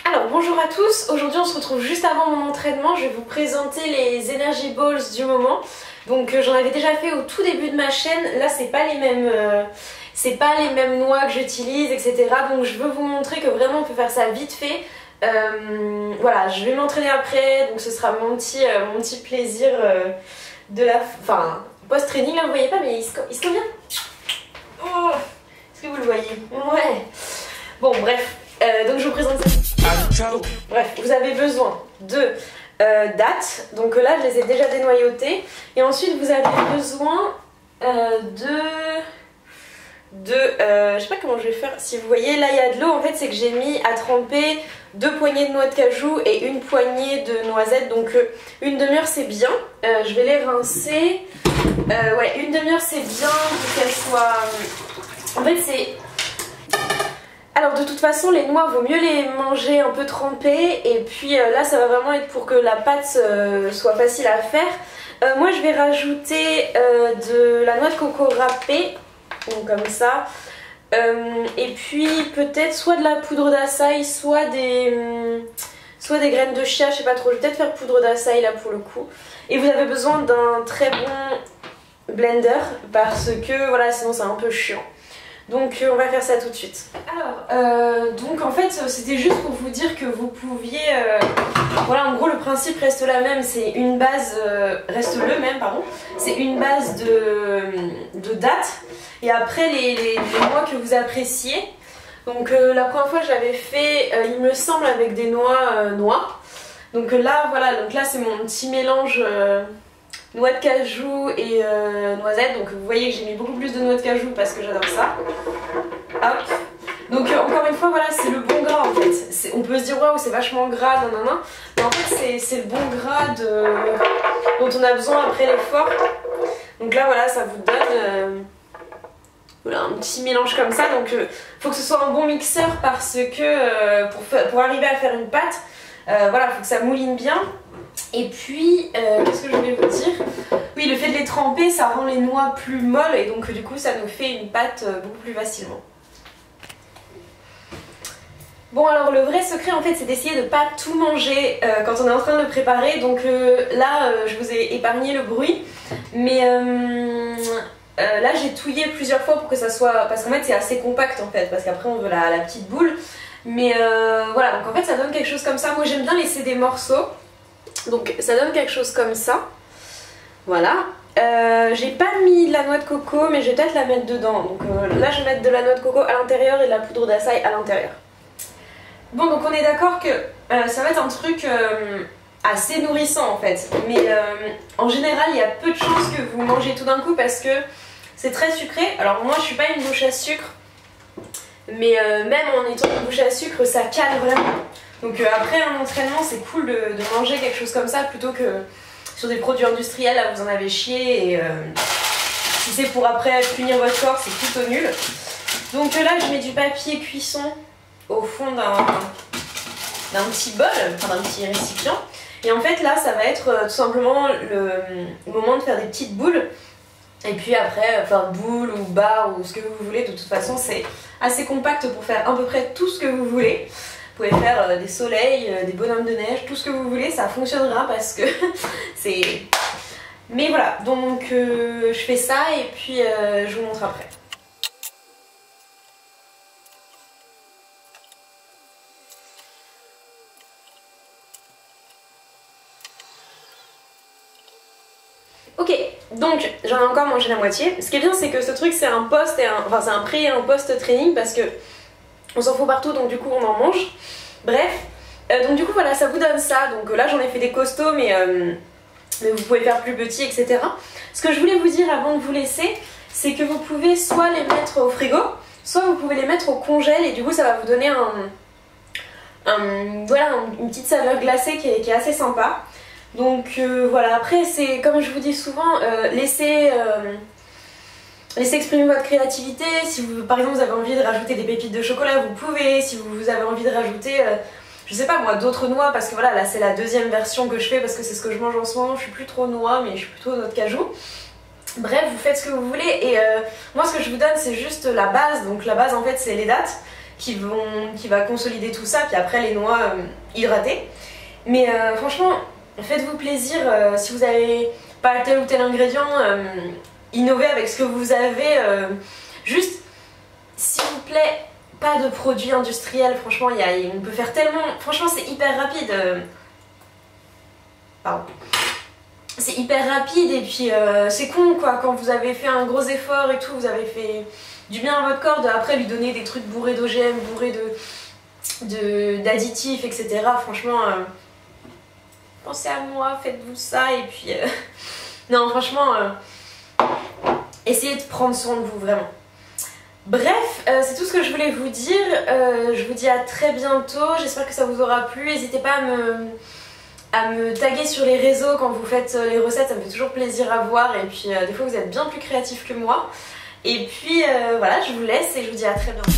Alors bonjour à tous, aujourd'hui on se retrouve juste avant mon entraînement, je vais vous présenter les Energy Balls du moment. Donc j'en avais déjà fait au tout début de ma chaîne, là c'est pas les mêmes noix que j'utilise, etc. Donc je veux vous montrer que vraiment on peut faire ça vite fait. Voilà, je vais m'entraîner après, donc ce sera mon petit plaisir de la... Enfin, post-training là vous voyez pas mais il se convient. Oh, est-ce que vous le voyez? Ouais. Bon bref, donc je vous présente ça. Bref, vous avez besoin de dattes, donc là je les ai déjà dénoyautées, et ensuite vous avez besoin je sais pas comment je vais faire, si vous voyez là il y a de l'eau, en fait c'est que j'ai mis à tremper 2 poignées de noix de cajou et une poignée de noisettes, donc une demi-heure c'est bien, je vais les rincer, ouais une demi-heure c'est bien pour qu'elles soient, en fait c'est... Alors de toute façon les noix vaut mieux les manger un peu trempées, et puis là ça va vraiment être pour que la pâte soit facile à faire. Moi je vais rajouter de la noix de coco râpée, donc comme ça, et puis peut-être soit de la poudre d'açaï, soit des graines de chia, je sais pas trop, je vais peut-être faire poudre d'açaï là pour le coup. Et vous avez besoin d'un très bon blender parce que voilà sinon c'est un peu chiant. Donc on va faire ça tout de suite. Alors, donc en fait c'était juste pour vous dire que vous pouviez... voilà, en gros le principe reste la même, c'est une base... reste le même, pardon. C'est une base de dattes. Et après les noix que vous appréciez. Donc la première fois je l'avais fait, il me semble, avec des noix noires. Donc là, voilà, donc là c'est mon petit mélange... noix de cajou et noisettes, donc vous voyez que j'ai mis beaucoup plus de noix de cajou parce que j'adore ça. Hop. Donc encore une fois, voilà, c'est le bon gras en fait. On peut se dire waouh c'est vachement gras, nanana, mais en fait c'est le bon gras dont on a besoin après l'effort. Donc là voilà, ça vous donne voilà, un petit mélange comme ça. Donc faut que ce soit un bon mixeur parce que pour arriver à faire une pâte, voilà, faut que ça mouline bien. Et puis, qu'est-ce que je voulais vous dire? Oui, le fait de les tremper, ça rend les noix plus molles et donc du coup ça nous fait une pâte beaucoup plus facilement. Bon, alors le vrai secret en fait c'est d'essayer de ne pas tout manger quand on est en train de le préparer. Donc là je vous ai épargné le bruit, mais là j'ai touillé plusieurs fois pour que ça soit... Parce qu'en fait c'est assez compact en fait, parce qu'après on veut la petite boule. Mais voilà, donc en fait ça donne quelque chose comme ça. Moi j'aime bien laisser des morceaux. Donc ça donne quelque chose comme ça. Voilà. J'ai pas mis de la noix de coco, mais je vais peut-être la mettre dedans. Donc là je vais mettre de la noix de coco à l'intérieur et de la poudre d'açaï à l'intérieur. Bon, donc on est d'accord que ça va être un truc assez nourrissant en fait. Mais en général il y a peu de chances que vous mangez tout d'un coup parce que c'est très sucré. Alors moi je suis pas une bouche à sucre, mais même en étant une bouche à sucre ça cale vraiment. Donc après un entraînement c'est cool de manger quelque chose comme ça plutôt que sur des produits industriels, là vous en avez chié, et si c'est pour après punir votre corps c'est plutôt nul. Donc là je mets du papier cuisson au fond d'un petit bol, enfin d'un petit récipient, et en fait là ça va être tout simplement le moment de faire des petites boules. Et puis après, enfin boule ou barre ou ce que vous voulez, de toute façon c'est assez compact pour faire à peu près tout ce que vous voulez. Vous pouvez faire des soleils, des bonhommes de neige, tout ce que vous voulez, ça fonctionnera parce que c'est... Mais voilà, donc je fais ça et puis je vous montre après. Ok, donc j'en ai encore mangé la moitié. Ce qui est bien c'est que ce truc c'est un post et enfin c'est un pré et un post training parce que on s'en fout partout, donc du coup on en mange. Bref, donc du coup voilà, ça vous donne ça. Donc là j'en ai fait des costauds, mais vous pouvez faire plus petits, etc. Ce que je voulais vous dire avant de vous laisser, c'est que vous pouvez soit les mettre au frigo, soit vous pouvez les mettre au congèle, et du coup ça va vous donner voilà, une petite saveur glacée qui est assez sympa. Donc voilà, après c'est comme je vous dis souvent, laissez exprimer votre créativité. Si vous, par exemple vous avez envie de rajouter des pépites de chocolat, vous pouvez. Si vous avez envie de rajouter, je sais pas moi, d'autres noix, parce que voilà, là c'est la deuxième version que je fais parce que c'est ce que je mange en ce moment. Je suis plus trop noix, mais je suis plutôt noix de cajou. Bref, vous faites ce que vous voulez, et moi ce que je vous donne c'est juste la base. Donc la base en fait c'est les dattes. qui va consolider tout ça, puis après les noix hydratées. Mais franchement, faites-vous plaisir, si vous n'avez pas tel ou tel ingrédient, innovez avec ce que vous avez. Juste, s'il vous plaît, pas de produits industriels, franchement, on peut faire tellement... Franchement, c'est hyper rapide. Pardon. C'est hyper rapide et puis c'est con quoi, quand vous avez fait un gros effort et tout, vous avez fait du bien à votre corps, de après lui donner des trucs bourrés d'OGM, bourrés d'additifs, etc. Franchement, pensez à moi, faites-vous ça et puis... Non, franchement, essayez de prendre soin de vous, vraiment. Bref, c'est tout ce que je voulais vous dire. Je vous dis à très bientôt, j'espère que ça vous aura plu. N'hésitez pas à me taguer sur les réseaux quand vous faites les recettes, ça me fait toujours plaisir à voir. Et puis des fois vous êtes bien plus créatifs que moi. Et puis voilà, je vous laisse et je vous dis à très bientôt.